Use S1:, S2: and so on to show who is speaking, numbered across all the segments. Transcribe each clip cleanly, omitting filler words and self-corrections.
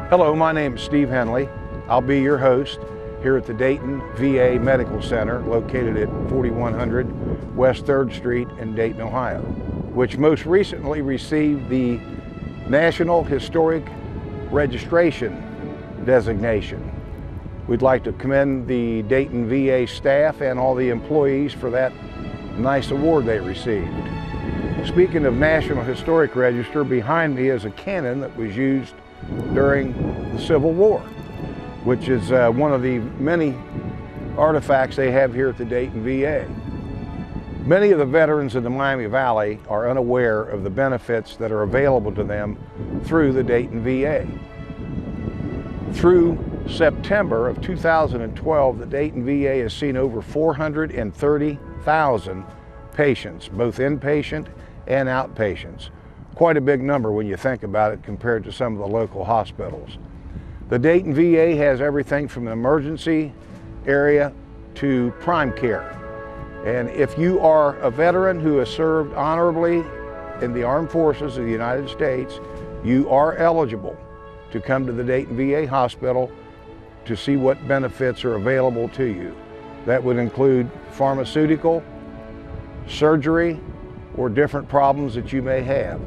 S1: Hello, my name is Steve Henley. I'll be your host here at the Dayton V.A. Medical Center located at 4100 West 3rd Street in Dayton, Ohio, which most recently received the National Historic Registration designation. We'd like to commend the Dayton V.A. staff and all the employees for that nice award they received. Speaking of National Historic Register, behind me is a cannon that was used during the Civil War, which is one of the many artifacts they have here at the Dayton V.A. Many of the veterans in the Miami Valley are unaware of the benefits that are available to them through the Dayton V.A. Through September of 2012, the Dayton V.A. has seen over 430,000 patients, both inpatient and outpatients. Quite a big number when you think about it compared to some of the local hospitals. The Dayton V.A. has everything from the emergency area to prime care. And if you are a veteran who has served honorably in the armed forces of the United States, you are eligible to come to the Dayton V.A. hospital to see what benefits are available to you. That would include pharmaceutical, surgery, or different problems that you may have.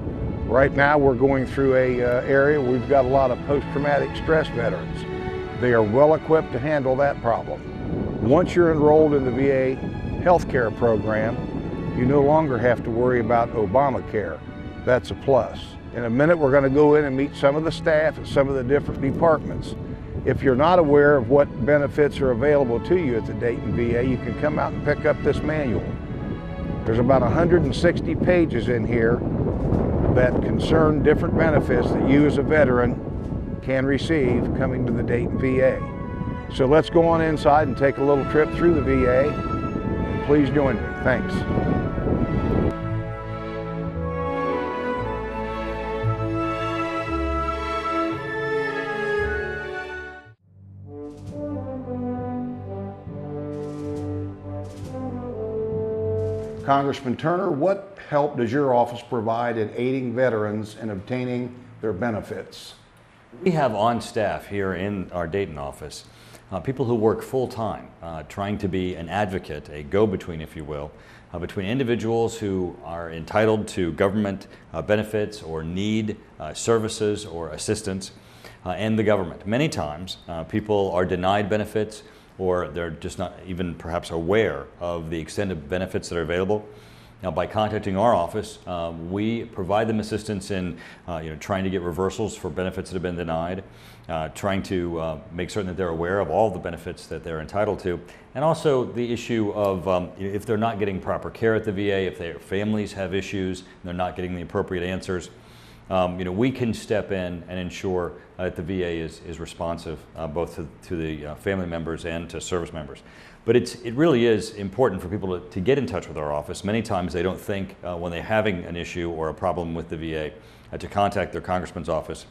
S1: Right now we're going through a area where we've got a lot of post-traumatic stress veterans. They are well equipped to handle that problem. Once you're enrolled in the VA healthcare program, you no longer have to worry about Obamacare. That's a plus. In a minute we're going to go in and meet some of the staff at some of the different departments. If you're not aware of what benefits are available to you at the Dayton VA, you can come out and pick up this manual. There's about 160 pages in here that concern different benefits that you as a veteran can receive coming to the Dayton VA. So let's go on inside and take a little trip through the VA. And please join me. Thanks. Congressman Turner, what help does your office provide in aiding veterans in obtaining their benefits?
S2: We have on staff here in our Dayton office people who work full-time trying to be an advocate, a go-between, if you will, between individuals who are entitled to government benefits or need services or assistance and the government. Many times people are denied benefits, or they're just not even perhaps aware of the extent of benefits that are available. Now, by contacting our office, we provide them assistance in trying to get reversals for benefits that have been denied, trying to make certain that they're aware of all the benefits that they're entitled to, and also the issue of if they're not getting proper care at the VA, if their families have issues and they're not getting the appropriate answers. We can step in and ensure that the VA is responsive both to the family members and to service members. But it really is important for people to get in touch with our office. Many times they don't think when they're having an issue or a problem with the VA to contact their congressman's office.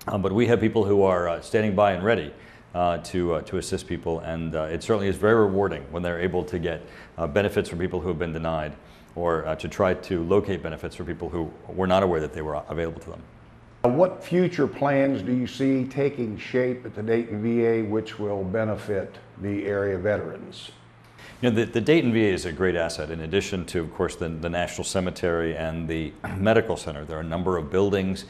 S2: But we have people who are standing by and ready to assist people, and it certainly is very rewarding when they're able to get benefits from people who have been denied, or to try to locate benefits for people who were not aware that they were available to them.
S1: What future plans do you see taking shape at the Dayton VA which will benefit the area veterans?
S2: The Dayton VA is a great asset. In addition to, of course, the National Cemetery and the Medical Center, there are a number of buildings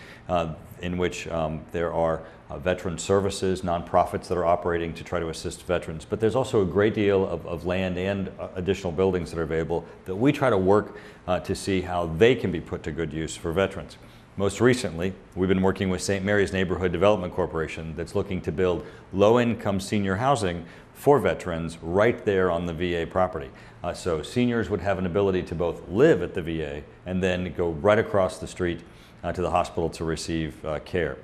S2: in which there are veteran services, nonprofits that are operating to try to assist veterans. But there's also a great deal of land and additional buildings that are available that we try to work to see how they can be put to good use for veterans. Most recently, we've been working with St. Mary's Neighborhood Development Corporation that's looking to build low-income senior housing for veterans right there on the VA property. So seniors would have an ability to both live at the VA and then go right across the street to the hospital to receive care.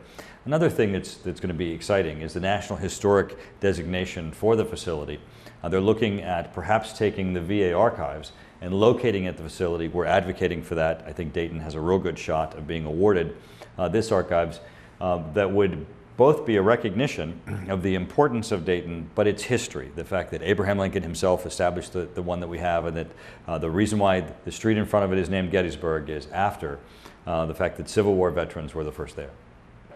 S2: Another thing that's going to be exciting is the National Historic designation for the facility. They're looking at perhaps taking the VA archives and locating at the facility. We're advocating for that. I think Dayton has a real good shot of being awarded this archives that would both be a recognition of the importance of Dayton, but its history, the fact that Abraham Lincoln himself established the one that we have, and that the reason why the street in front of it is named Gettysburg is after the fact that Civil War veterans were the first there.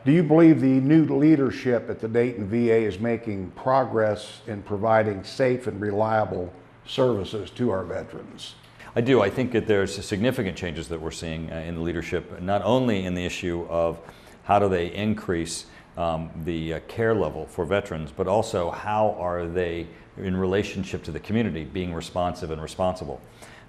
S1: Do you believe the new leadership at the Dayton VA is making progress in providing safe and reliable services to our veterans?
S2: I do. I think that there's significant changes that we're seeing in the leadership, not only in the issue of how do they increase the care level for veterans, but also how are they in relationship to the community being responsive and responsible.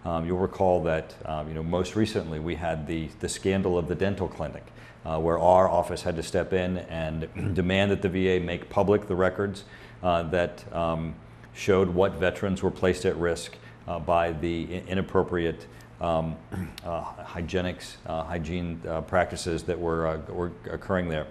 S2: You'll recall that most recently we had the scandal of the dental clinic, where our office had to step in and demand that the VA make public the records that showed what veterans were placed at risk by the inappropriate hygiene practices that were occurring there.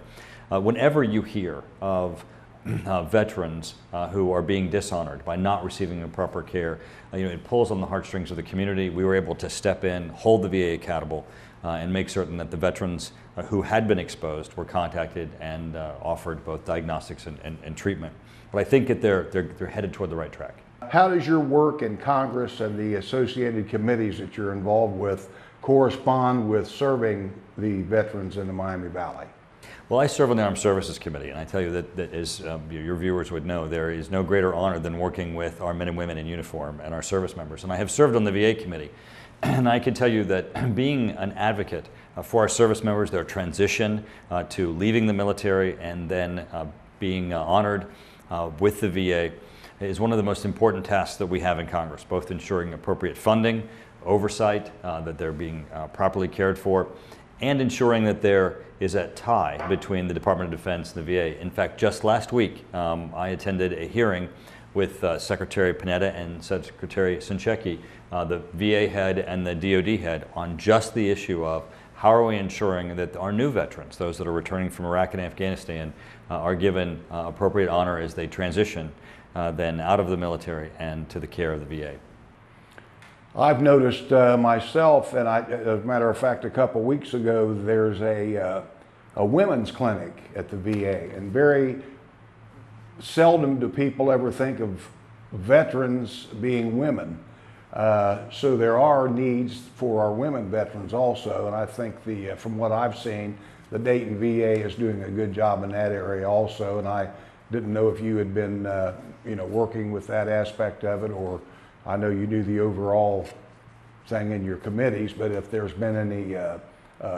S2: Whenever you hear of veterans who are being dishonored by not receiving the proper care, it pulls on the heartstrings of the community. We were able to step in, hold the VA accountable, and make certain that the veterans who had been exposed were contacted and offered both diagnostics and treatment. But I think that they're headed toward the right track.
S1: How does your work in Congress and the associated committees that you're involved with correspond with serving the veterans in the Miami Valley?
S2: Well, I serve on the Armed Services Committee, and I tell you that as your viewers would know, there is no greater honor than working with our men and women in uniform and our service members. And I have served on the VA Committee, and I can tell you that being an advocate for our service members, their transition to leaving the military and then being honored with the VA is one of the most important tasks that we have in Congress, both ensuring appropriate funding, oversight, that they're being properly cared for, and ensuring that there is a tie between the Department of Defense and the VA. In fact, just last week, I attended a hearing with Secretary Panetta and Secretary Sinchecki, the VA head and the DoD head, on just the issue of how are we ensuring that our new veterans, those that are returning from Iraq and Afghanistan, are given appropriate honor as they transition then out of the military and to the care of the VA.
S1: I've noticed myself, and as a matter of fact, a couple weeks ago, there's a women's clinic at the VA, and very seldom do people ever think of veterans being women. So there are needs for our women veterans also, and I think from what I've seen, the Dayton VA is doing a good job in that area also, and I didn't know if you had been working with that aspect of it, or I know you do the overall thing in your committees, but if there's been any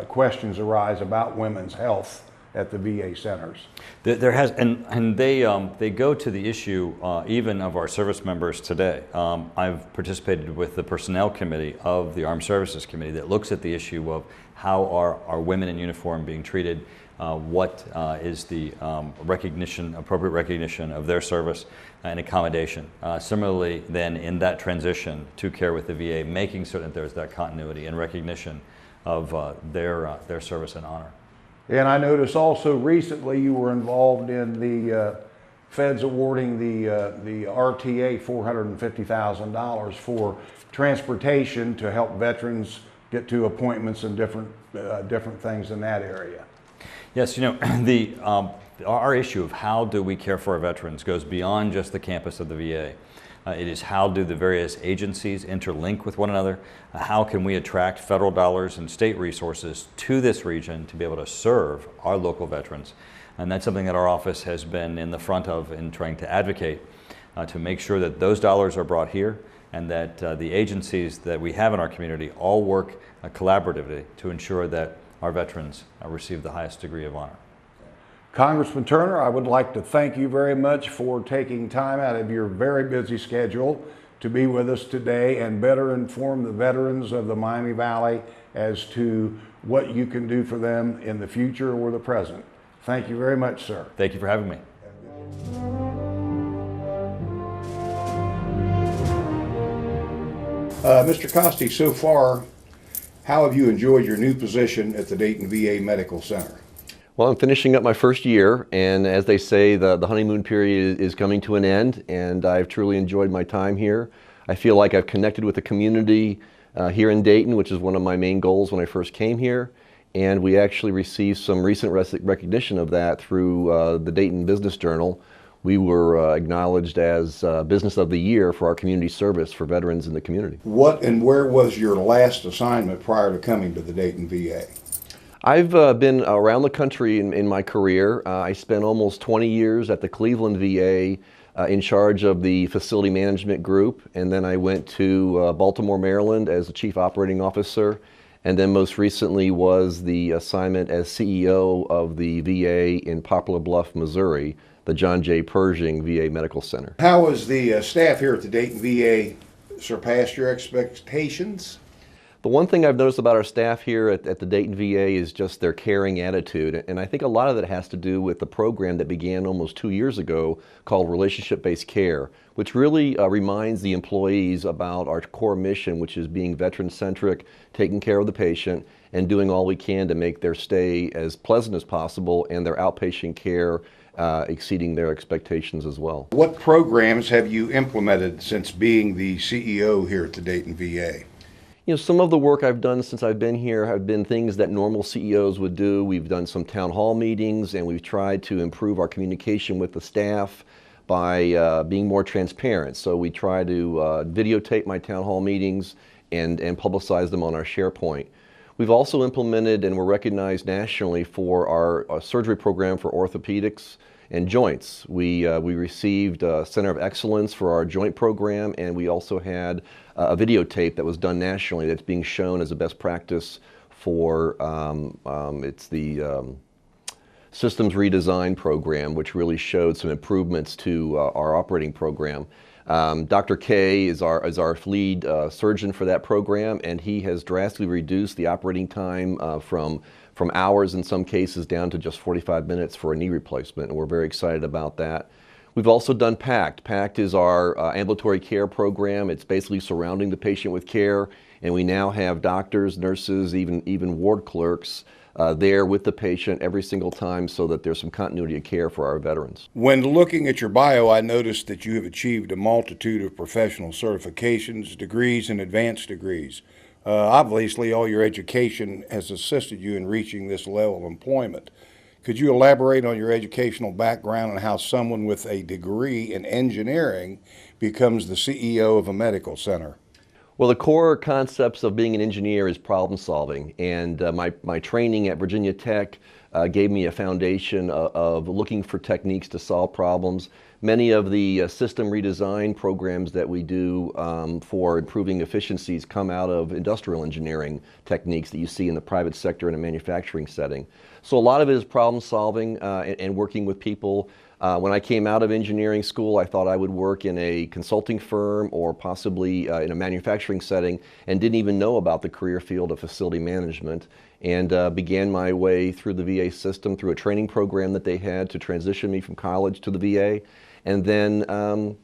S1: questions arise about women's health at the VA centers.
S2: There has, and they go to the issue even of our service members today. I've participated with the Personnel Committee of the Armed Services Committee that looks at the issue of how are women in uniform being treated, what is the appropriate recognition of their service and accommodation. Similarly, then in that transition to care with the VA, making certain that there's that continuity and recognition of their service and honor.
S1: And I noticed also recently you were involved in the feds awarding the RTA $450,000 for transportation to help veterans get to appointments and different things in that area.
S2: Yes, our issue of how do we care for our veterans goes beyond just the campus of the VA. It is how do the various agencies interlink with one another? How can we attract federal dollars and state resources to this region to be able to serve our local veterans? And that's something that our office has been in the front of in trying to advocate to make sure that those dollars are brought here and that the agencies that we have in our community all work collaboratively to ensure that our veterans receive the highest degree of honor.
S1: Congressman Turner, I would like to thank you very much for taking time out of your very busy schedule to be with us today and better inform the veterans of the Miami Valley as to what you can do for them in the future or the present. Thank you very much, sir.
S2: Thank you for having me.
S1: Mr. Costi, so far, how have you enjoyed your new position at the Dayton VA Medical Center?
S3: Well, I'm finishing up my first year, and as they say, the honeymoon period is coming to an end, and I've truly enjoyed my time here. I feel like I've connected with the community here in Dayton, which is one of my main goals when I first came here, and we actually received some recent recognition of that through the Dayton Business Journal. We were acknowledged as Business of the Year for our community service for veterans in the community.
S1: What and where was your last assignment prior to coming to the Dayton VA?
S3: I've been around the country in my career. I spent almost 20 years at the Cleveland VA in charge of the facility management group, and then I went to Baltimore, Maryland as the Chief Operating Officer, and then most recently was the assignment as CEO of the VA in Poplar Bluff, Missouri, the John J. Pershing VA Medical Center.
S1: How has the staff here at the Dayton VA surpassed your expectations?
S3: The one thing I've noticed about our staff here at the Dayton VA is just their caring attitude, and I think a lot of that has to do with the program that began almost 2 years ago called Relationship-Based Care, which really reminds the employees about our core mission, which is being veteran-centric, taking care of the patient, and doing all we can to make their stay as pleasant as possible and their outpatient care exceeding their expectations as well.
S1: What programs have you implemented since being the CEO here at the Dayton VA?
S3: You know, some of the work I've done since I've been here have been things that normal CEOs would do. We've done some town hall meetings, and we've tried to improve our communication with the staff by being more transparent. So we try to videotape my town hall meetings and publicize them on our SharePoint. We've also implemented and we're recognized nationally for our surgery program for orthopedics and joints. We received Center of Excellence for our joint program, and we also had a videotape that was done nationally that's being shown as a best practice for it's the systems redesign program, which really showed some improvements to our operating program. Dr. K is our lead surgeon for that program, and he has drastically reduced the operating time from hours in some cases down to just 45 minutes for a knee replacement, and we're very excited about that. We've also done PACT. PACT is our ambulatory care program. It's basically surrounding the patient with care, and we now have doctors, nurses, even ward clerks there with the patient every single time so that there's some continuity of care for our veterans.
S1: When looking at your bio, I noticed that you have achieved a multitude of professional certifications, degrees, and advanced degrees. Obviously, all your education has assisted you in reaching this level of employment. Could you elaborate on your educational background and how someone with a degree in engineering becomes the CEO of a medical center?
S3: Well, the core concepts of being an engineer is problem solving, and my training at Virginia Tech gave me a foundation of looking for techniques to solve problems. Many of the system redesign programs that we do for improving efficiencies come out of industrial engineering techniques that you see in the private sector in a manufacturing setting. So a lot of it is problem solving and working with people. When I came out of engineering school, I thought I would work in a consulting firm or possibly in a manufacturing setting, and didn't even know about the career field of facility management, and began my way through the VA system through a training program that they had to transition me from college to the VA, and then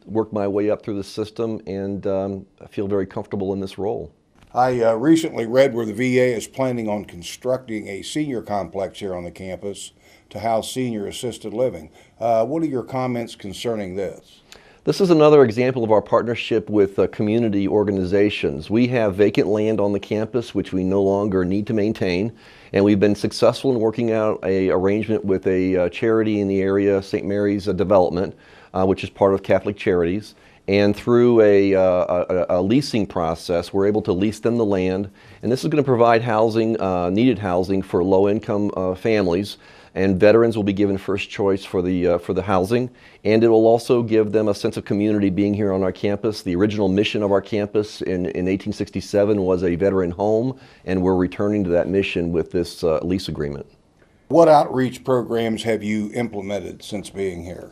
S3: worked my way up through the system, and I feel very comfortable in this role.
S1: I recently read where the VA is planning on constructing a senior complex here on the campus to house senior assisted living. What are your comments concerning this?
S3: This is another example of our partnership with community organizations. We have vacant land on the campus which we no longer need to maintain, and we've been successful in working out an arrangement with a charity in the area, St. Mary's Development, which is part of Catholic Charities. And through a leasing process, we're able to lease them the land, and this is going to provide housing, needed housing for low-income families. And veterans will be given first choice for the housing, and it will also give them a sense of community being here on our campus. The original mission of our campus in 1867 was a veteran home, and we're returning to that mission with this lease agreement.
S1: What outreach programs have you implemented since being here?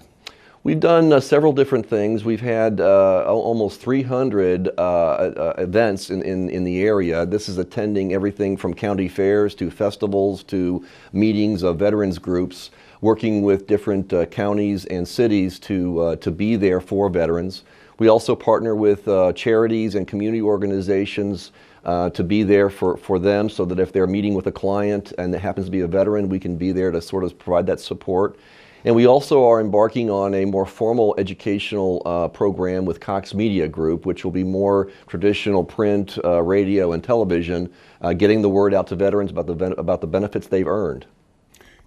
S3: We've done several different things. We've had almost 300 events in the area. This is attending everything from county fairs to festivals to meetings of veterans groups, working with different counties and cities to be there for veterans. We also partner with charities and community organizations to be there for them, so that if they're meeting with a client and it happens to be a veteran, we can be there to sort of provide that support. And we also are embarking on a more formal educational program with Cox Media Group, which will be more traditional print, radio, and television, getting the word out to veterans about the benefits they've earned.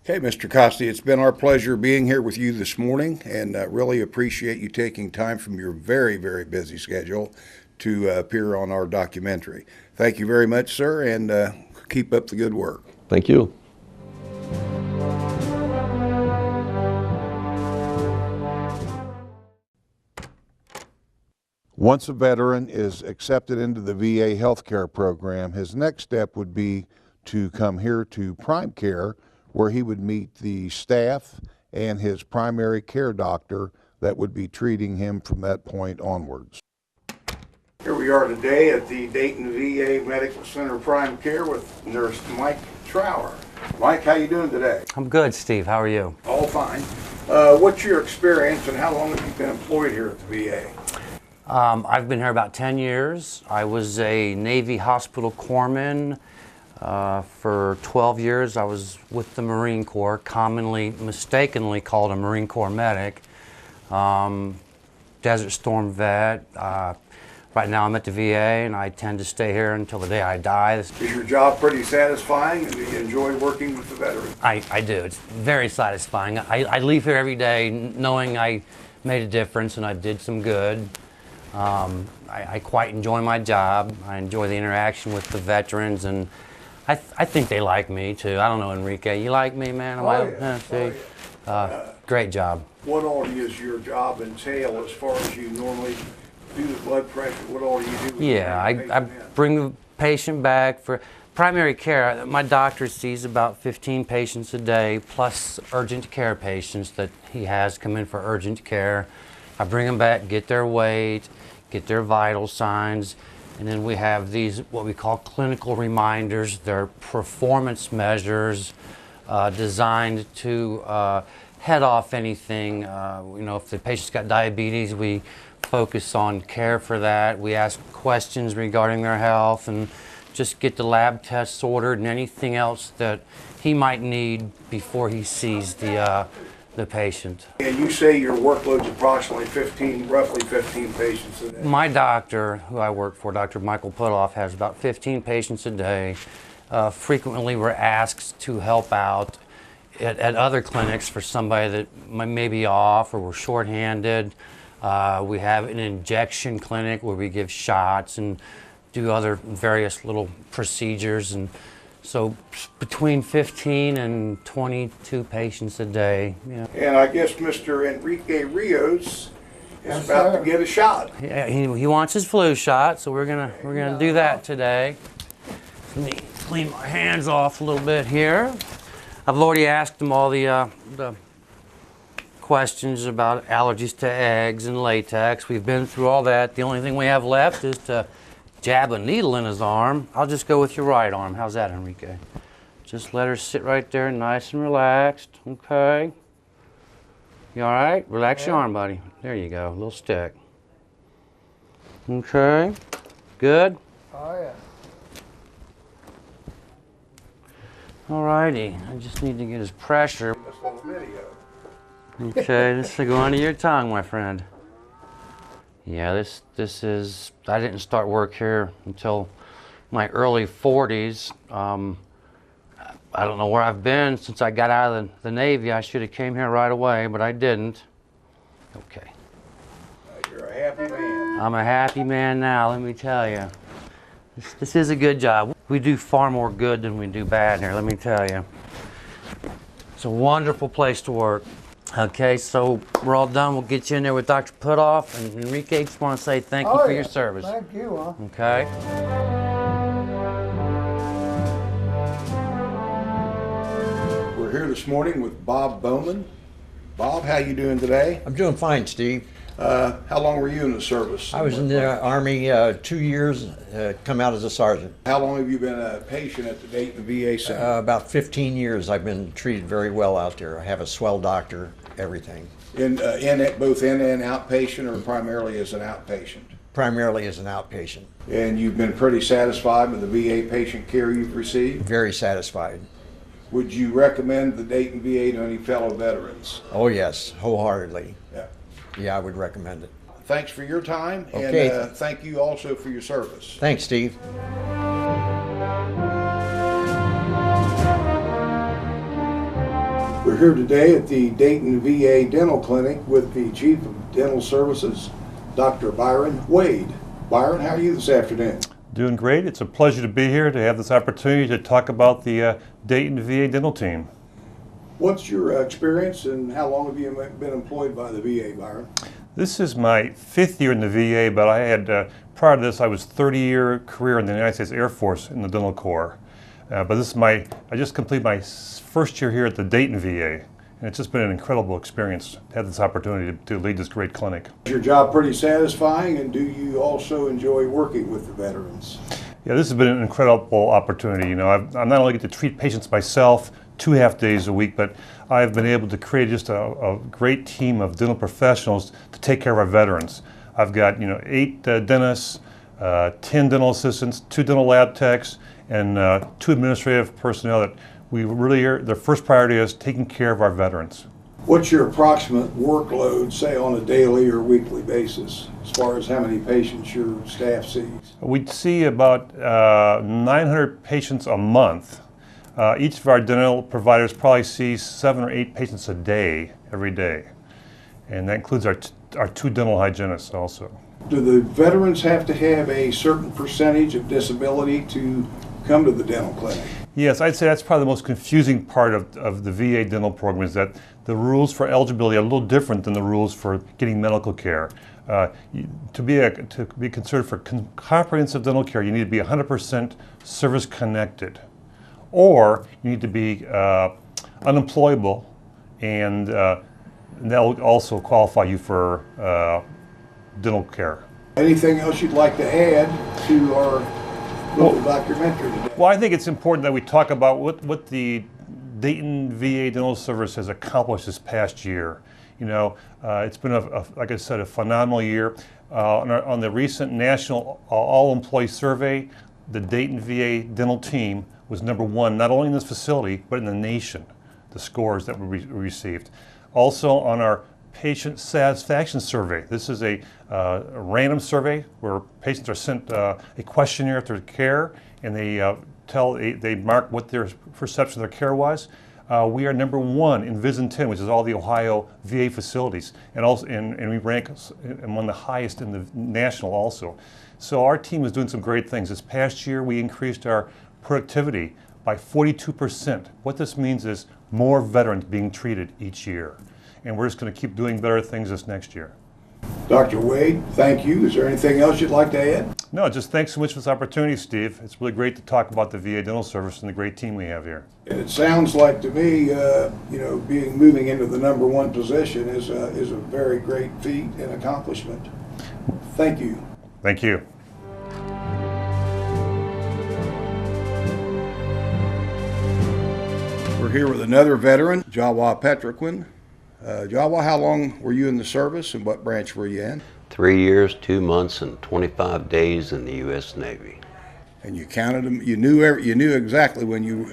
S1: Okay, Mr. Costi, it's been our pleasure being here with you this morning, and really appreciate you taking time from your very, very busy schedule to appear on our documentary. Thank you very much, sir, and keep up the good work.
S3: Thank you.
S1: Once a veteran is accepted into the VA healthcare program, his next step would be to come here to Prime Care, where he would meet the staff and his primary care doctor that would be treating him from that point onwards. Here we are today at the Dayton VA Medical Center Prime Care with Nurse Mike Trower. Mike, how you doing today?
S4: I'm good, Steve. How are you?
S1: All fine. What's your experience and how long have you been employed here at the VA?
S4: I've been here about 10 years. I was a Navy hospital corpsman. For 12 years I was with the Marine Corps, commonly mistakenly called a Marine Corps medic. Desert Storm vet. Right now I'm at the VA and I tend to stay here until the day I die.
S1: Is your job pretty satisfying and do you enjoy working with the veterans?
S4: I do. It's very satisfying. I leave here every day knowing I made a difference and I did some good. I quite enjoy my job. I enjoy the interaction with the veterans, and I think they like me too. I don't know, Enrique, you like me, man? Great job.
S1: What all does your job entail as far as you normally do the blood pressure? What all do you do?
S4: Yeah, I bring the patient back for primary care. My doctor sees about 15 patients a day, plus urgent care patients that he has come in for urgent care. I bring them back, get their weight, get their vital signs, and then we have these, what we call clinical reminders. They're performance measures designed to head off anything. If the patient's got diabetes, we focus on care for that. We ask questions regarding their health and just get the lab tests ordered and anything else that he might need before he sees the patient.
S1: And you say your workload's approximately roughly 15 patients a day.
S4: My doctor, who I work for, Dr. Michael Putoff, has about 15 patients a day. Frequently we're asked to help out at other clinics for somebody that may be off or we're shorthanded. We have an injection clinic where we give shots and do other various little procedures, and so between 15 and 22 patients a day. Yeah.
S1: And I guess Mr. Enrique Rios is about to get a shot.
S4: Yeah, he wants his flu shot, so we're gonna do that today. Let me clean my hands off a little bit here. I've already asked him all the questions about allergies to eggs and latex. We've been through all that. The only thing we have left is to jab a needle in his arm. I'll just go with your right arm. How's that, Enrique? Just let her sit right there nice and relaxed. Okay. You all right? Relax your arm, buddy. There you go. A little stick. Okay. Good?
S5: Oh, yeah.
S4: All righty. I just need to get his pressure. Okay, this will go under your tongue, my friend. Yeah, this is, I didn't start work here until my early 40s. I don't know where I've been since I got out of the Navy. I should have came here right away, but I didn't. Okay.
S1: You're a happy man.
S4: I'm a happy man now, let me tell you. This is a good job. We do far more good than we do bad here, let me tell you. It's a wonderful place to work. Okay, so we're all done. We'll get you in there with Dr. Putoff, and Enrique, just want to say thank you for your service.
S5: Thank you, huh?
S4: Okay.
S1: We're here this morning with Bob Bowman. Bob, how you doing today?
S6: I'm doing fine, Steve.
S1: How long were you in the service?
S6: I was in the Army 2 years, come out as a sergeant.
S1: How long have you been a patient at the Dayton VA Center?
S6: About 15 years. I've been treated very well out there. I have a swell doctor, everything.
S1: Both in and outpatient, or primarily as an outpatient?
S6: Primarily as an outpatient.
S1: And you've been pretty satisfied with the VA patient care you've received?
S6: Very satisfied.
S1: Would you recommend the Dayton VA to any fellow veterans?
S6: Oh yes, wholeheartedly.
S1: Yeah.
S6: Yeah, I would recommend it.
S1: Thanks for your time,
S6: Okay.
S1: and thank you also for your service.
S6: Thanks, Steve.
S1: We're here today at the Dayton VA Dental Clinic with the Chief of Dental Services, Dr. Byron Wade. Byron, how are you this afternoon?
S7: Doing great. It's a pleasure to be here to have this opportunity to talk about the Dayton VA dental team.
S1: What's your experience and how long have you been employed by the VA, Byron?
S7: This is my 5th year in the VA, but I had, prior to this, I was 30-year career in the United States Air Force in the Dental Corps. But this is I just completed my first year here at the Dayton V.A. And it's just been an incredible experience to have this opportunity to lead this great clinic.
S1: Is your job pretty satisfying, and do you also enjoy working with the veterans?
S7: Yeah, this has been an incredible opportunity. You know, I not only get to treat patients myself 2.5 days a week, but I've been able to create just a great team of dental professionals to take care of our veterans. I've got 8 dentists, 10 dental assistants, 2 dental lab techs, and 2 administrative personnel that we really their first priority is taking care of our veterans.
S1: What's your approximate workload, say on a daily or weekly basis, as far as how many patients your staff sees?
S7: We see about 900 patients a month. Each of our dental providers probably sees 7 or 8 patients a day, every day. And that includes our 2 dental hygienists also. Do the veterans have to have a certain percentage of disability to come to the dental clinic? Yes, I'd say that's probably the most confusing part of the VA dental program, is that the rules for eligibility are a little different than the rules for getting medical care. To be considered for comprehensive dental care, you need to be 100% service connected, or you need to be unemployable, and that'll also qualify you for dental care. Anything else you'd like to add to our local documentary today? Well, I think it's important that we talk about what the Dayton VA Dental Service has accomplished this past year. You know, it's been, like I said, a phenomenal year. On the recent National All-Employee Survey, the Dayton VA dental team was #1, not only in this facility, but in the nation, the scores that we received. Also on our patient satisfaction survey. This is a random survey where patients are sent a questionnaire after care, and they mark what their perception of their care was. We are #1 in VISN 10, which is all the Ohio VA facilities, and we rank among the highest in the national also. So our team is doing some great things. This past year, we increased our productivity by 42%. What this means is more veterans being treated each year. And we're just going to keep doing better things this next year. Dr. Wade, thank you. Is there anything else you'd like to add? No, just thanks so much for this opportunity, Steve. It's really great to talk about the VA Dental Service and the great team we have here. And it sounds like to me, moving into the #1 position is a very great feat and accomplishment. Thank you. Thank you.
S1: We're here with another veteran, Jawa Petriquin. Jawa, how long were you in the service, and what branch were you in?
S5: 3 years, 2 months, and 25 days in the U.S. Navy.
S1: And you counted them. You knew exactly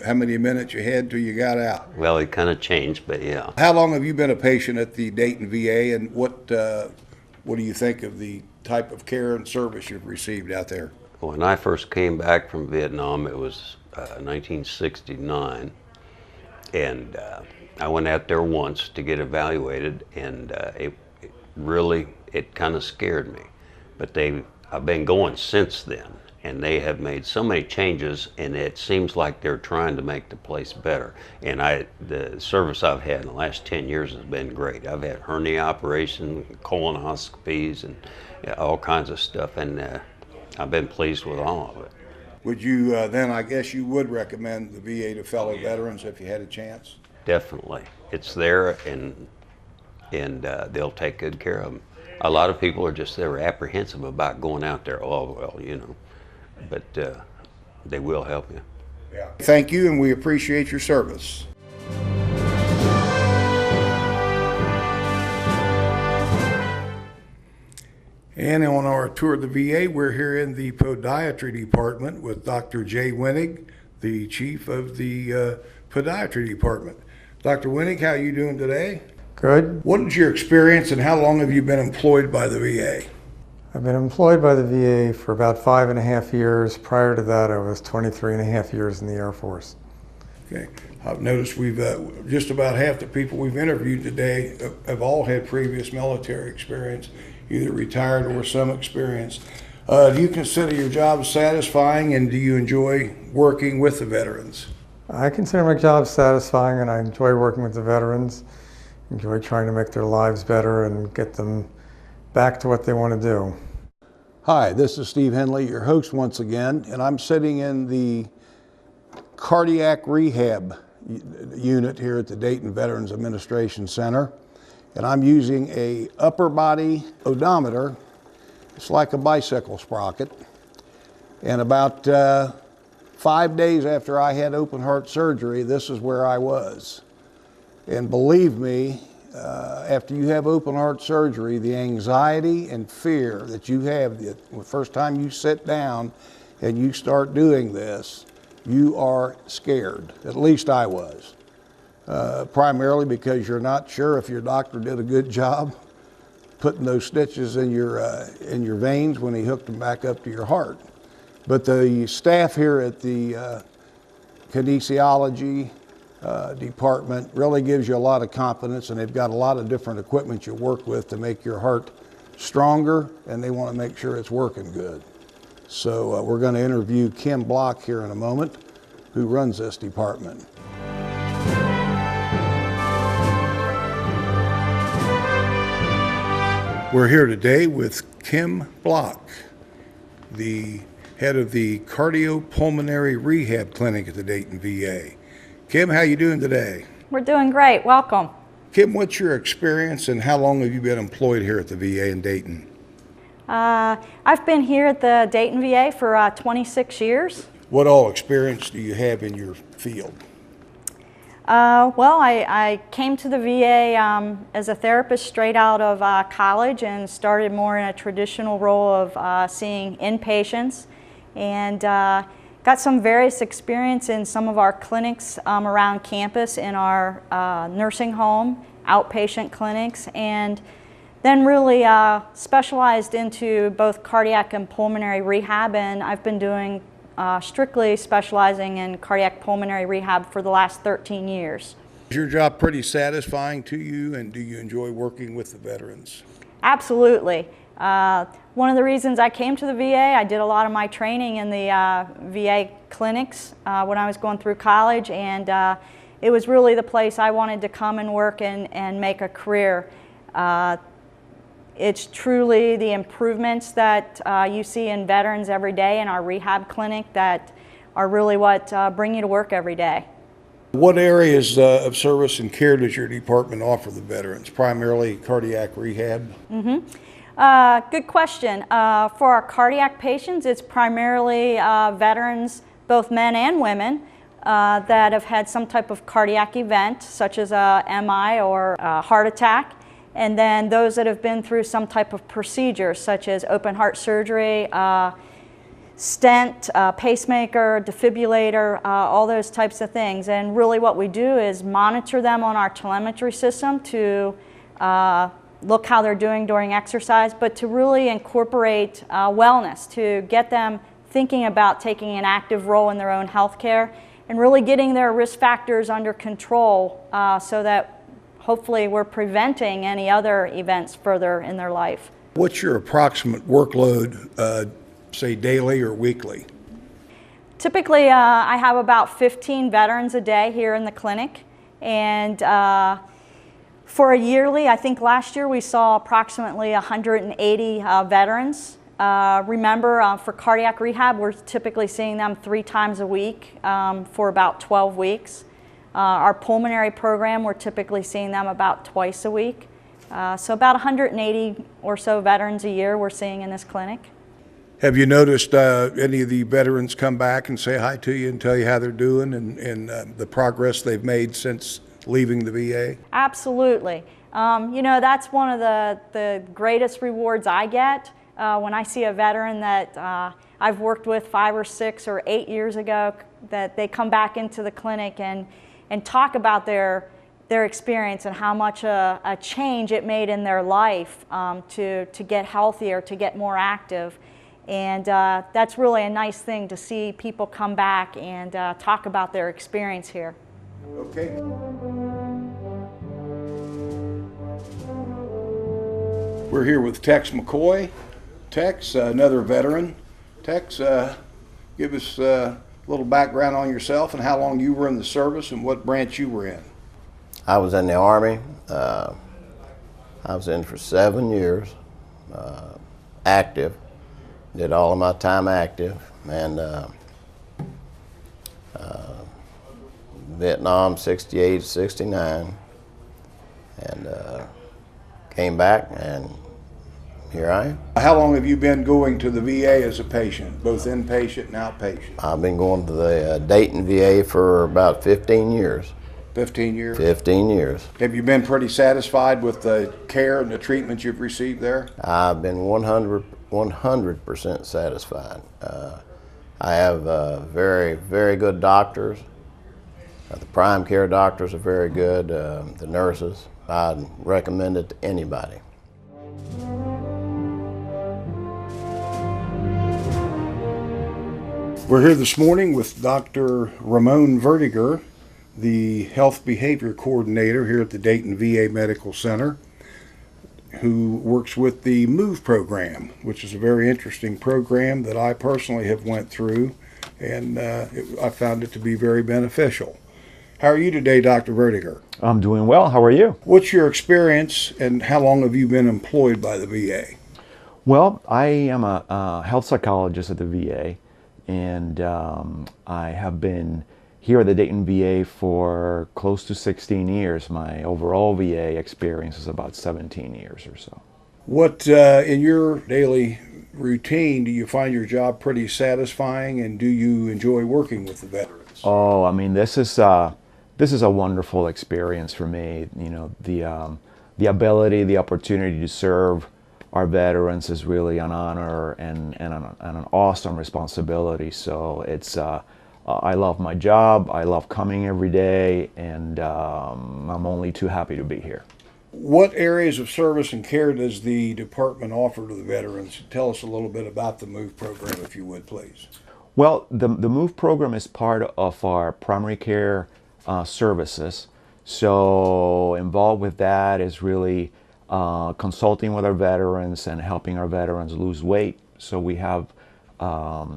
S1: how many minutes you had till you got out.
S5: Well, it kind of changed, but yeah.
S1: How long have you been a patient at the Dayton VA, and what do you think of the type of care and service you've received out there?
S5: When I first came back from Vietnam, it was 1969, and I went out there once to get evaluated, and it kind of scared me. But I've been going since then, and they have made so many changes, and it seems like they're trying to make the place better. And the service I've had in the last 10 years has been great. I've had hernia operations, colonoscopies, and all kinds of stuff, and I've been pleased with all of it.
S1: Would you then, I guess you would recommend the VA to fellow veterans if you had a chance?
S5: Definitely. It's there, and they'll take good care of them. A lot of people they're apprehensive about going out there. Oh, well, but they will help you.
S1: Yeah. Thank you, and we appreciate your service. And on our tour of the VA, we're here in the podiatry department with Dr. Jay Winnig, the chief of the podiatry department. Dr. Winnig, how are you doing today?
S8: Good.
S1: What is your experience, and how long have you been employed by the VA?
S8: I've been employed by the VA for about 5.5 years. Prior to that, I was 23.5 years in the Air Force.
S1: Okay. I've noticed we've just about half the people we've interviewed today have all had previous military experience, either retired or some experience. Do you consider your job satisfying, and do you enjoy working with the veterans?
S8: I consider my job satisfying, and I enjoy working with the veterans. Enjoy trying to make their lives better and get them back to what they want to do.
S1: Hi, this is Steve Henley, your host once again, and I'm sitting in the cardiac rehab unit here at the Dayton Veterans Administration Center, and I'm using a upper body odometer. It's like a bicycle sprocket, and about 5 days after I had open heart surgery, this is where I was. And believe me, after you have open heart surgery, the anxiety and fear that you have the first time you sit down and you start doing this, you are scared. At least I was. Primarily because you're not sure if your doctor did a good job putting those stitches in your veins when he hooked them back up to your heart. But the staff here at the kinesiology department really gives you a lot of confidence, and they've got a lot of different equipment you work with to make your heart stronger, and they want to make sure it's working good. So we're going to interview Kim Block here in a moment, who runs this department. We're here today with Kim Block, the head of the cardiopulmonary rehab clinic at the Dayton V.A. Kim, how you doing today?
S9: We're doing great. Welcome.
S1: Kim, what's your experience and how long have you been employed here at the VA in Dayton?
S9: I've been here at the Dayton V.A. for 26 years.
S1: What all experience do you have in your field?
S9: Well, I came to the VA as a therapist straight out of college and started more in a traditional role of seeing inpatients, and got some various experience in some of our clinics around campus in our nursing home, outpatient clinics, and then really specialized into both cardiac and pulmonary rehab, and I've been doing strictly specializing in cardiac pulmonary rehab for the last 13 years.
S1: Is your job pretty satisfying to you, and do you enjoy working with the veterans?
S9: Absolutely. One of the reasons I came to the VA, I did a lot of my training in the VA clinics when I was going through college, and it was really the place I wanted to come and work and make a career. It's truly the improvements that you see in veterans every day in our rehab clinic that are really what bring you to work every day.
S1: What areas of service and care does your department offer the veterans? Primarily cardiac rehab?
S9: Good question. For our cardiac patients, it's primarily veterans, both men and women, that have had some type of cardiac event, such as a MI or a heart attack. And then those that have been through some type of procedure, such as open heart surgery, stent, pacemaker, defibrillator, all those types of things. And really what we do is monitor them on our telemetry system to look how they're doing during exercise, but to really incorporate wellness, to get them thinking about taking an active role in their own health care and really getting their risk factors under control so that hopefully we're preventing any other events further in their life.
S1: What's your approximate workload, say daily or weekly?
S9: Typically I have about 15 veterans a day here in the clinic, and for a yearly, I think last year we saw approximately 180 veterans. Remember, for cardiac rehab, we're typically seeing them 3 times a week for about 12 weeks. Our pulmonary program, we're typically seeing them about twice a week. So about 180 or so veterans a year we're seeing in this clinic.
S1: Have you noticed any of the veterans come back and say hi to you and tell you how they're doing and the progress they've made since leaving the VA?
S9: Absolutely. You know, that's one of the greatest rewards I get when I see a veteran that I've worked with 5 or 6 or 8 years ago, that they come back into the clinic and talk about their experience and how much a change it made in their life to get healthier, to get more active. And that's really a nice thing to see people come back and talk about their experience here.
S1: Okay. We're here with Tex McCoy. Tex, another veteran. Tex, give us a little background on yourself and how long you were in the service and what branch you were in.
S10: I was in the Army. I was in for 7 years. active. Did all of my time active, and Vietnam 68, 69, and came back, and here I am.
S1: How long have you been going to the VA as a patient, both inpatient and outpatient?
S10: I've been going to the Dayton V.A. for about 15 years.
S1: 15 years?
S10: 15 years.
S1: Have you been pretty satisfied with the care and the treatment you've received there?
S10: I've been 100% satisfied. I have very, very good doctors. The prime care doctors are very good. The nurses, I'd recommend it to anybody.
S1: We're here this morning with Dr. Ramon Verdiger, the Health Behavior Coordinator here at the Dayton V.A. Medical Center, who works with the MOVE program, which is a very interesting program that I personally have went through, and I found it to be very beneficial. How are you today, Dr. Verdiger?
S11: I'm doing well. How are you?
S1: What's your experience and how long have you been employed by the VA?
S11: Well, I am a health psychologist at the VA, and I have been here at the Dayton VA for close to 16 years. My overall VA experience is about 17 years or so.
S1: What, in your daily routine, do you find your job pretty satisfying, and do you enjoy working with the veterans?
S11: Oh, I mean, this is a wonderful experience for me. You know, the ability, the opportunity to serve our veterans is really an honor and an awesome responsibility. So it's I love my job. I love coming every day, and I'm only too happy to be here.
S1: What areas of service and care does the department offer to the veterans? Tell us a little bit about the MOVE program, if you would, please.
S11: Well, the MOVE program is part of our primary care services. So involved with that is really consulting with our veterans and helping our veterans lose weight. So we have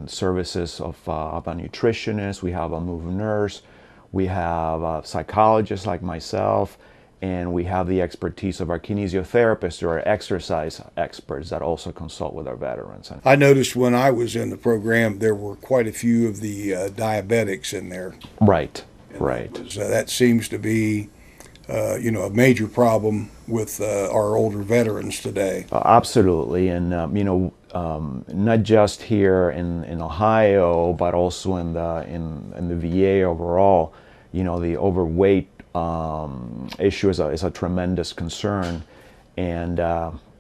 S11: services of a nutritionist, we have a MOVE nurse, we have a psychologist like myself, and we have the expertise of our kinesiotherapists or our exercise experts that also consult with our veterans.
S1: I noticed when I was in the program there were quite a few of the diabetics in there.
S11: Right,
S1: and
S11: right.
S1: That seems to be you know, a major problem with our older veterans today.
S11: Absolutely, and you know, not just here in Ohio, but also in the VA overall. You know, the overweight issue is a tremendous concern, and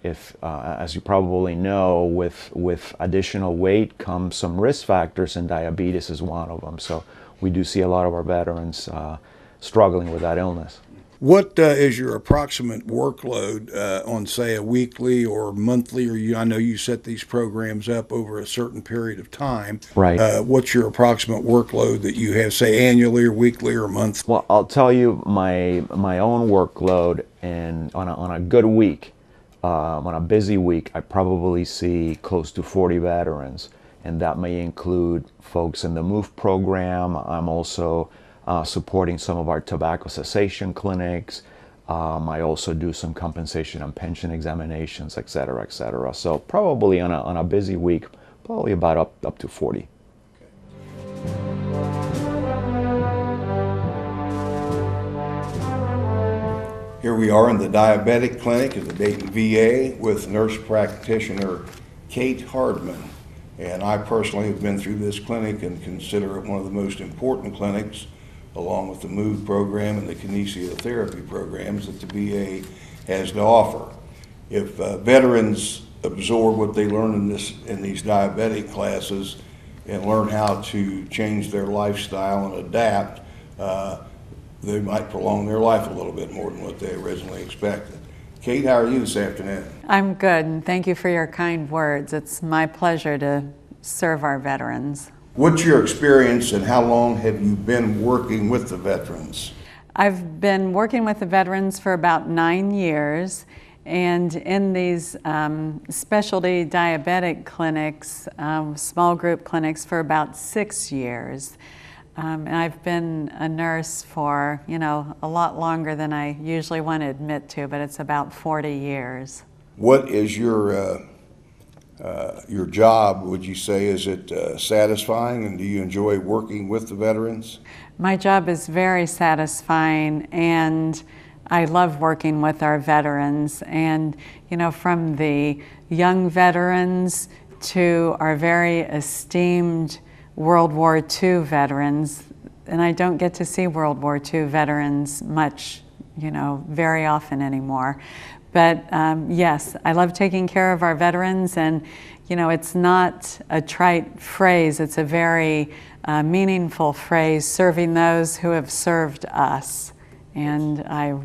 S11: if, as you probably know, with additional weight comes some risk factors, and diabetes is one of them. So we do see a lot of our veterans struggling with that illness.
S1: What is your approximate workload on, say, a weekly or monthly, or I know you set these programs up over a certain period of time.
S11: Right.
S1: What's your approximate workload that you have, say, annually or weekly or monthly?
S11: Well, I'll tell you my own workload, and on a good week, on a busy week, I probably see close to 40 veterans, and that may include folks in the MOVE program. I'm also supporting some of our tobacco cessation clinics. I also do some compensation and pension examinations, et cetera, et cetera. So probably on a busy week, probably about up to 40.
S1: Here we are in the diabetic clinic at the Dayton VA with nurse practitioner Kate Hardman. And I personally have been through this clinic and consider it one of the most important clinics, along with the MOVE program and the kinesiotherapy programs that the VA has to offer. If veterans absorb what they learn in these diabetic classes and learn how to change their lifestyle and adapt, they might prolong their life a little bit more than what they originally expected. Kate, how are you this afternoon?
S12: I'm good, and thank you for your kind words. It's my pleasure to serve our veterans.
S1: What's your experience, and how long have you been working with the veterans?
S12: I've been working with the veterans for about 9 years, and in these specialty diabetic clinics, small group clinics, for about 6 years. And I've been a nurse for, you know, a lot longer than I usually want to admit to, but it's about 40 years.
S1: What is your job, would you say? Is it satisfying, and do you enjoy working with the veterans?
S12: My job is very satisfying, and I love working with our veterans. And, you know, from the young veterans to our very esteemed World War II veterans, and I don't get to see World War II veterans much, you know, very often anymore. But yes, I love taking care of our veterans, and you know, it's not a trite phrase, it's a very meaningful phrase, serving those who have served us. And I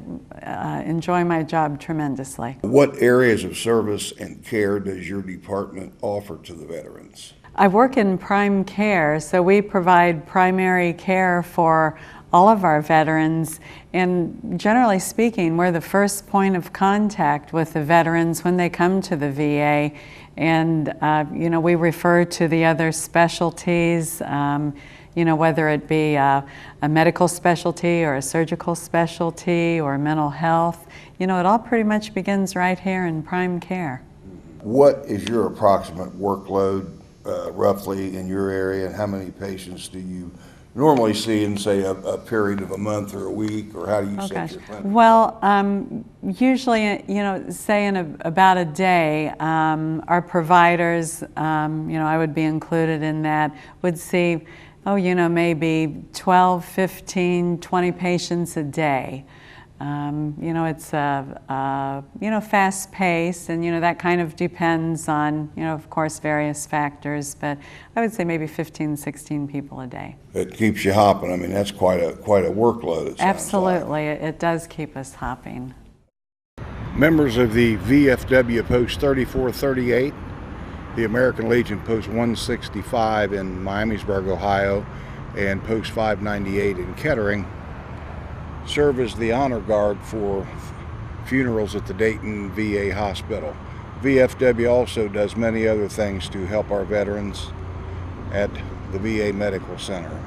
S12: enjoy my job tremendously.
S1: What areas of service and care does your department offer to the veterans?
S12: I work in prime care, so we provide primary care for all of our veterans, and generally speaking, we're the first point of contact with the veterans when they come to the VA. And you know, we refer to the other specialties, you know, whether it be a medical specialty or a surgical specialty or mental health. You know, it all pretty much begins right here in prime care.
S1: What is your approximate workload roughly in your area, and how many patients do you normally see in, say, a period of a month or a week, or how do you set your clinic?
S12: Well, usually, you know, say in about a day, our providers, you know, I would be included in that, would see, oh, you know, maybe 12, 15, 20 patients a day. You know, it's you know, fast paced, and you know, that kind of depends on, you know, of course, various factors, but I would say maybe 15, 16 people a day.
S1: It keeps you hopping. I mean, that's quite a workload, it sounds
S12: Absolutely,
S1: like.
S12: It does keep us hopping.
S1: Members of the VFW Post 3438, the American Legion Post 165 in Miamisburg, Ohio, and Post 598 in Kettering serve as the honor guard for funerals at the Dayton VA hospital. VFW also does many other things to help our veterans at the VA Medical Center.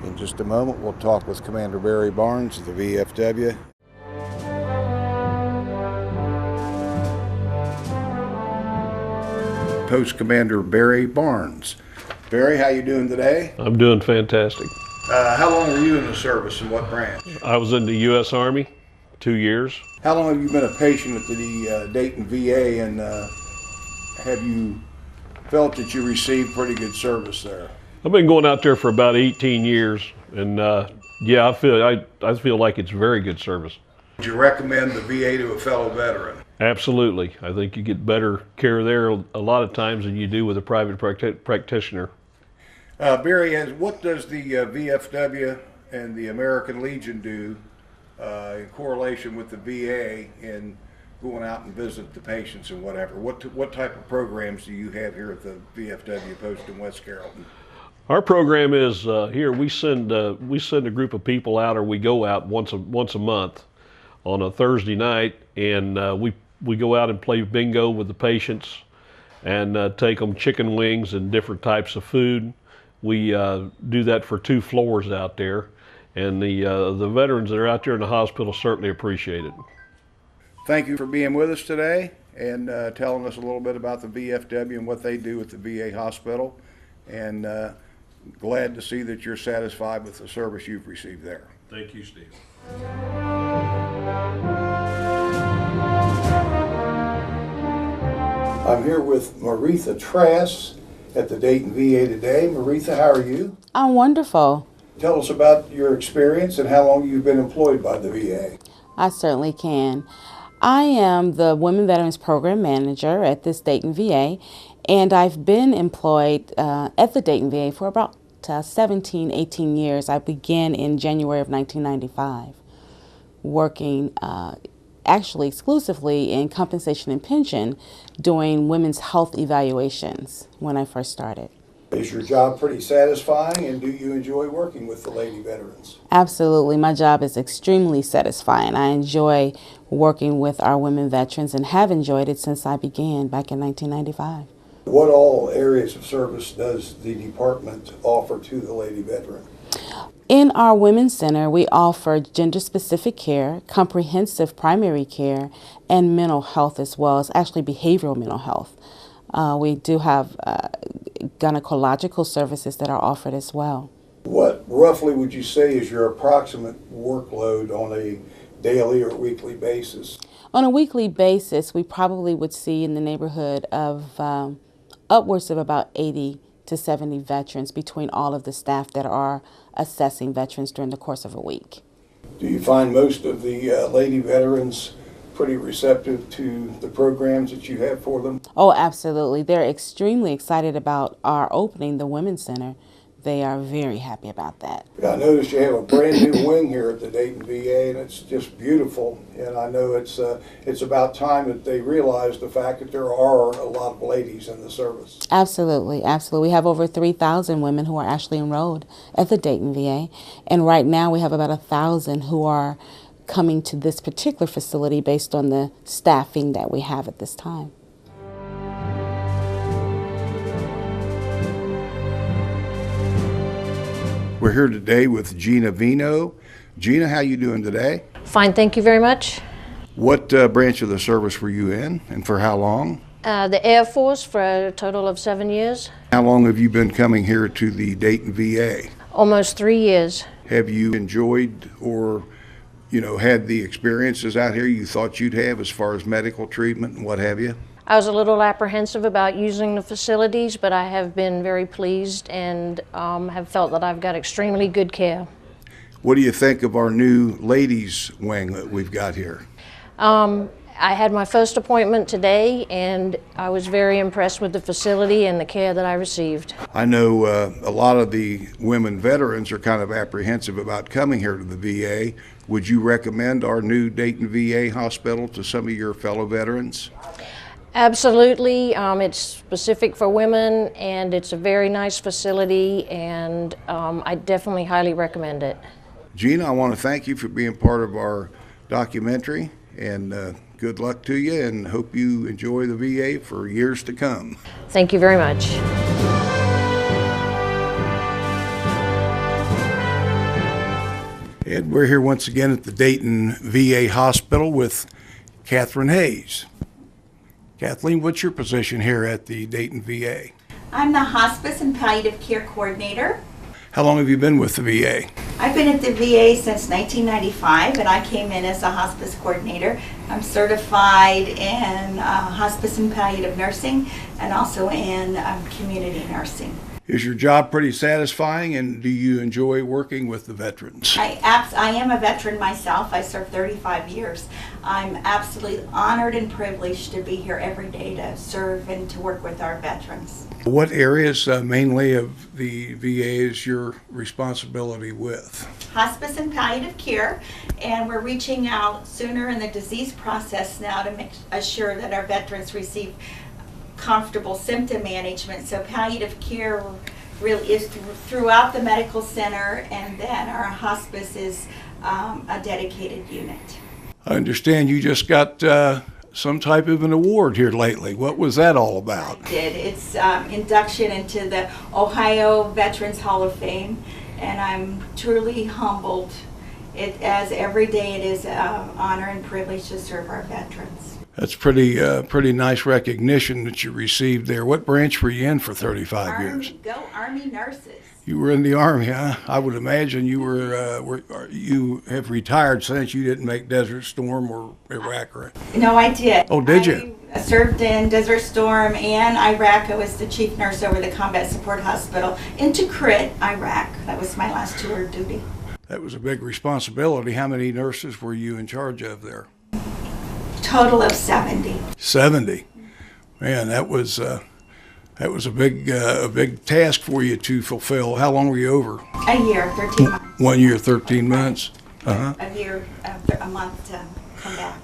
S1: In just a moment, we'll talk with Commander Barry Barnes of the VFW. Post Commander Barry Barnes. Barry, how you doing today?
S13: I'm doing fantastic.
S1: How long were you in the service, and what branch?
S13: I was in the U.S. Army, 2 years.
S1: How long have you been a patient at the Dayton VA, and have you felt that you received pretty good service there?
S13: I've been going out there for about 18 years, and yeah, I feel like it's very good service.
S1: Would you recommend the VA to a fellow veteran?
S13: Absolutely. I think you get better care there a lot of times than you do with a private practitioner.
S1: Barry, what does the VFW and the American Legion do in correlation with the VA in going out and visit the patients and whatever? What type of programs do you have here at the VFW post in West Carrollton?
S13: Our program is here. We send a group of people out, or we go out once a month on a Thursday night, and we go out and play bingo with the patients and take them chicken wings and different types of food. We do that for 2 floors out there, and the veterans that are out there in the hospital certainly appreciate it.
S1: Thank you for being with us today and telling us a little bit about the VFW and what they do at the VA hospital, and glad to see that you're satisfied with the service you've received there.
S13: Thank you, Steve.
S1: I'm here with Maritha Trass at the Dayton VA today. Maritha, how are you?
S14: I'm wonderful.
S1: Tell us about your experience and how long you've been employed by the VA.
S14: I certainly can. I am the Women Veterans Program Manager at this Dayton VA, and I've been employed at the Dayton VA for about 17, 18 years. I began in January of 1995, working actually exclusively in compensation and pension, doing women's health evaluations when I first started.
S1: Is your job pretty satisfying, and do you enjoy working with the lady veterans?
S14: Absolutely. My job is extremely satisfying. I enjoy working with our women veterans and have enjoyed it since I began back in 1995.
S1: What all areas of service does the department offer to the lady veteran?
S14: In our Women's Center, we offer gender-specific care, comprehensive primary care, and mental health as well as actually behavioral mental health. We do have gynecological services that are offered as well.
S1: What roughly would you say is your approximate workload on a daily or weekly basis?
S14: On a weekly basis, we probably would see in the neighborhood of upwards of about 80 to 70 veterans between all of the staff that are assessing veterans during the course of a week.
S1: Do you find most of the lady veterans pretty receptive to the programs that you have for them?
S14: Oh, absolutely. They're extremely excited about our opening the Women's Center. They are very happy about that.
S1: I noticed you have a brand new wing here at the Dayton VA, and it's just beautiful. And I know it's about time that they realize the fact that there are a lot of ladies in the service.
S14: Absolutely, absolutely. We have over 3,000 women who are actually enrolled at the Dayton VA, and right now we have about 1,000 who are coming to this particular facility based on the staffing that we have at this time.
S1: We're here today with Gina Vino. Gina, how you doing today?
S15: Fine, thank you very much.
S1: What branch of the service were you in, and for how long?
S15: The Air Force for a total of 7 years.
S1: How long have you been coming here to the Dayton VA?
S15: Almost 3 years.
S1: Have you enjoyed or, had the experiences out here you thought you'd have as far as medical treatment and what have you?
S15: I was a little apprehensive about using the facilities, but I have been very pleased and have felt that I've got extremely good care.
S1: What do you think of our new ladies wing that we've got here?
S15: I had my first appointment today, and I was very impressed with the facility and the care that I received.
S1: I know a lot of the women veterans are kind of apprehensive about coming here to the VA. Would you recommend our new Dayton VA hospital to some of your fellow veterans?
S15: Absolutely. It's specific for women, and it's a very nice facility, and I definitely highly recommend it.
S1: Gina, I want to thank you for being part of our documentary, and good luck to you, and hope you enjoy the VA for years to come.
S15: Thank you very much.
S1: And we're here once again at the Dayton VA Hospital with Catherine Hayes. Kathleen, what's your position here at the Dayton VA?
S16: I'm the Hospice and Palliative Care Coordinator.
S1: How long have you been with the VA?
S16: I've been at the VA since 1995, and I came in as a hospice coordinator. I'm certified in hospice and palliative nursing and also in community nursing.
S1: Is your job pretty satisfying, and do you enjoy working with the veterans?
S16: I am a veteran myself. I served 35 years. I'm absolutely honored and privileged to be here every day to serve and to work with our veterans.
S1: What areas mainly of the VA is your responsibility with?
S16: Hospice and palliative care, and we're reaching out sooner in the disease process now to make assure that our veterans receive comfortable symptom management. So palliative care really is throughout the medical center, and then our hospice is a dedicated unit.
S1: I understand you just got some type of an award here lately. What was that all about?
S16: I did. It's induction into the Ohio Veterans Hall of Fame, and I'm truly humbled. As every day it is an honor and privilege to serve our veterans.
S1: That's pretty nice recognition that you received there. What branch were you in for 35 years?
S16: Go Army nurses.
S1: You were in the Army, huh? I would imagine you you have retired since you didn't make Desert Storm or Iraq, right?
S16: No, I did.
S1: Oh, did you?
S16: I served in Desert Storm and Iraq. I was the chief nurse over the Combat Support Hospital in Tikrit, Iraq. That was my last tour of duty.
S1: That was a big responsibility. How many nurses were you in charge of there?
S16: Total of 70.
S1: 70. Man, that was a big task for you to fulfill. How long were you over?
S16: A year, 13 months.
S1: 1 year, 13 months.
S16: A year, a month to come back.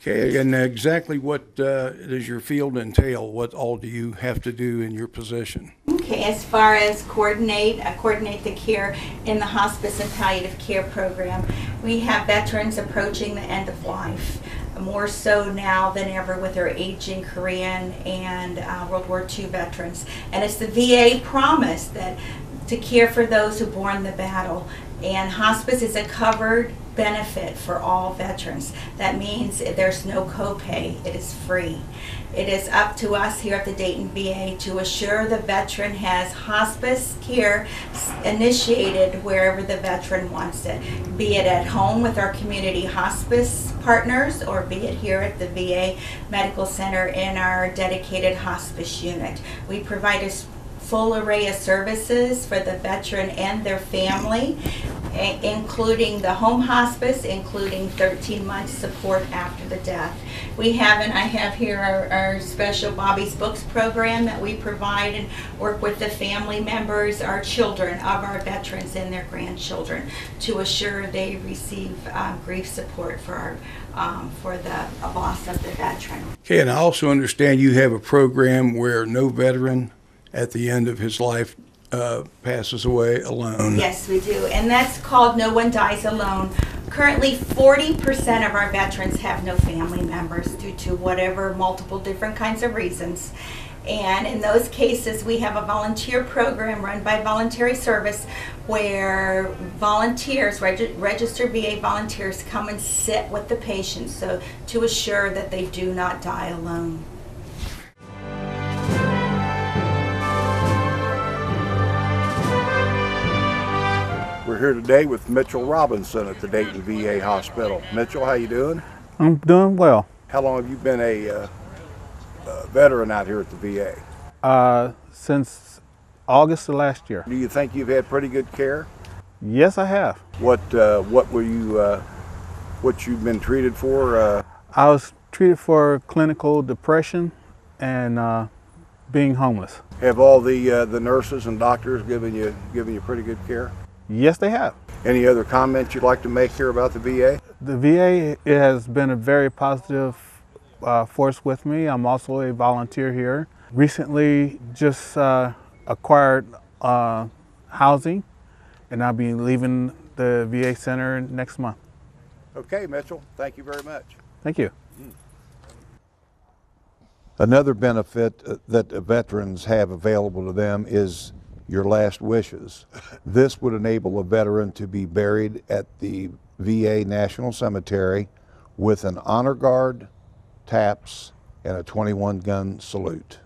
S1: Okay, and exactly what does your field entail? What all do you have to do in your position?
S16: Okay, as far as coordinate the care in the hospice and palliative care program, we have veterans approaching the end of life, more so now than ever with our aging Korean and World War II veterans. And it's the VA promise that to care for those who borne the battle. And hospice is a covered benefit for all veterans. That means there's no copay. It is free. It is up to us here at the Dayton VA to assure the veteran has hospice care initiated wherever the veteran wants it, be it at home with our community hospice partners or be it here at the VA Medical Center in our dedicated hospice unit. We provide a full array of services for the veteran and their family, including the home hospice, including 13-month support after the death. We have, and I have here our special Bobby's Books program that we provide and work with the family members, our children of our veterans and their grandchildren to assure they receive grief support for the loss of the veteran.
S1: Okay, and I also understand you have a program where no veteran at the end of his life passes away alone.
S16: Yes, we do, and that's called No One Dies Alone. Currently, 40% of our veterans have no family members due to whatever multiple different kinds of reasons. And in those cases, we have a volunteer program run by Voluntary Service where volunteers, registered VA volunteers, come and sit with the patients so to assure that they do not die alone.
S1: We're here today with Mitchell Robinson at the Dayton VA Hospital. Mitchell, how you doing?
S17: I'm doing well.
S1: How long have you been a veteran out here at the VA?
S17: Since August of last year.
S1: Do you think you've had pretty good care?
S17: Yes, I have.
S1: What were you what you've been treated for?
S17: I was treated for clinical depression and being homeless.
S1: Have all the nurses and doctors given you pretty good care?
S17: Yes, they have.
S1: Any other comments you'd like to make here about the VA?
S17: The VA has been a very positive force with me. I'm also a volunteer here. Recently just acquired housing, and I'll be leaving the VA Center next month.
S1: Okay, Mitchell, thank you very much.
S17: Thank you.
S1: Another benefit that veterans have available to them is your last wishes. This would enable a veteran to be buried at the VA National Cemetery with an honor guard, taps, and a 21-gun salute.